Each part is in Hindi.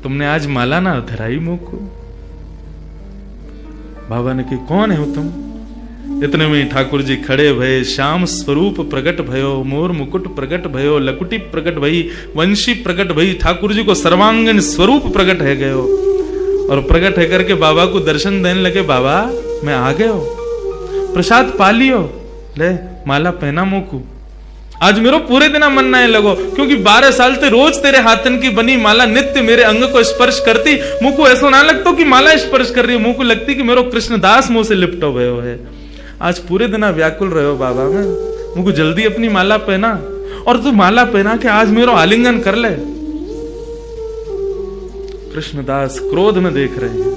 तुमने आज माला ना धराई मुंह को। बाबा ने कहा कौन हो तुम? इतने में ठाकुर जी खड़े भये, श्याम स्वरूप प्रकट भयो, मोर मुकुट प्रकट भयो, लकुटी प्रकट भई, वंशी प्रकट भई। ठाकुर जी को सर्वांगीण स्वरूप प्रकट है गयो और प्रकट है करके बाबा को दर्शन देने लगे। बाबा मैं आ गयो, प्रसाद पा लियो, ले माला पहना मुकू। आज मेरो पूरे दिन मन नहीं लगो, क्योंकि 12 साल से रोज तेरे हाथन की बनी माला नित्य मेरे अंग को स्पर्श करती। मुझ को ऐसा ना लगता कि माला स्पर्श कर रही है, मुझ को लगती कि मेरो कृष्णदास मुंह से लिपटो भयो है। आज पूरे दिन व्याकुल रहो बाबा में, मुझको जल्दी अपनी माला पहना, और तू माला पहना के आज मेरो आलिंगन कर ले। कृष्णदास क्रोध में देख रहे हैं,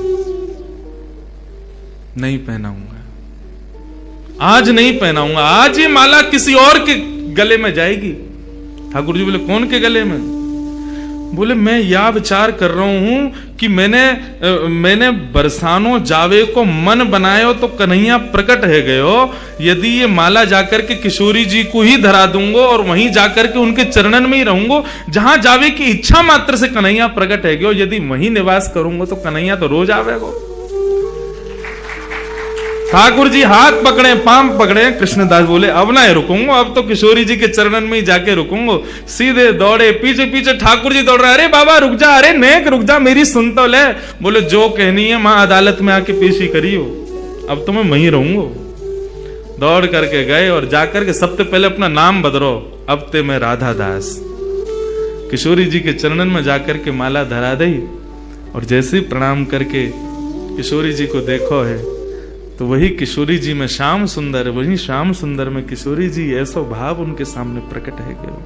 नहीं पहनाऊंगा, आज नहीं पहनाऊंगा, आज ये माला किसी और के गले में जाएगी। ठाकुर जी बोले कौन के गले में? बोले मैं यह विचार कर रहा हूं कि मैंने बरसानो जावे को मन बनायो तो कन्हैया प्रकट है गयो। यदि ये माला जाकर के किशोरी जी को ही धरा दूंगा और वहीं जाकर के उनके चरणन में ही रहूंगा, जहां जावे की इच्छा मात्र से कन्हैया प्रकट है गयो। यदि वहीं निवास करूंगा तो कन्हैया तो रोज आवेगा। ठाकुर जी हाथ पकड़े, पांव पकड़े। कृष्णदास बोले अब ना रुकूंगा, अब तो किशोरी जी के चरणन में ही जाके रुकूंगा। सीधे दौड़े, पीछे पीछे ठाकुर जी दौड़ रहे। अरे बाबा रुक जा, अरे नेक रुक जा, मेरी सुन तो ले। बोले जो कहनी है मां अदालत में आके पेशी करियो, अब तो मैं वहीं रहूंगा। दौड़ करके गए और जाकर के सबसे पहले अपना नाम बदलो, अब ते मैं राधा दास। किशोरी जी के चरणन में जाकर के माला धरा दी और जैसे प्रणाम करके किशोरी जी को देखो है तो वही किशोरी जी में श्याम सुंदर, वही श्याम सुंदर में किशोरी जी, ऐसा भाव उनके सामने प्रकट है गया।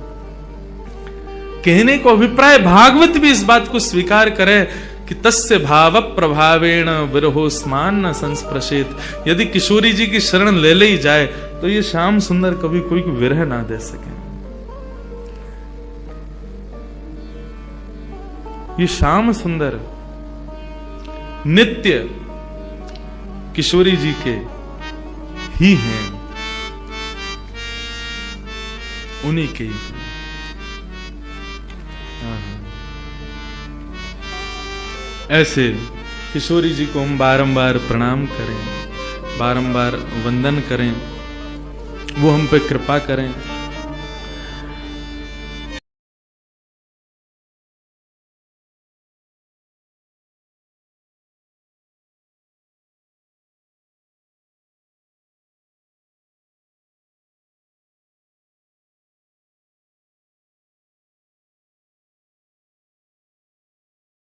कहने को अभिप्राय भागवत भी इस बात को स्वीकार करे कि तस्य भाव प्रभावेण विरहो स्मान न संस्पृशेत। यदि किशोरी जी की शरण ले ली जाए तो ये श्याम सुंदर कभी कोई विरह ना दे सके। ये श्याम सुंदर नित्य किशोरी जी के ही हैं, उन्हीं के ही हैं। ऐसे किशोरी जी को हम बारंबार प्रणाम करें, बारंबार वंदन करें, वो हम पे कृपा करें।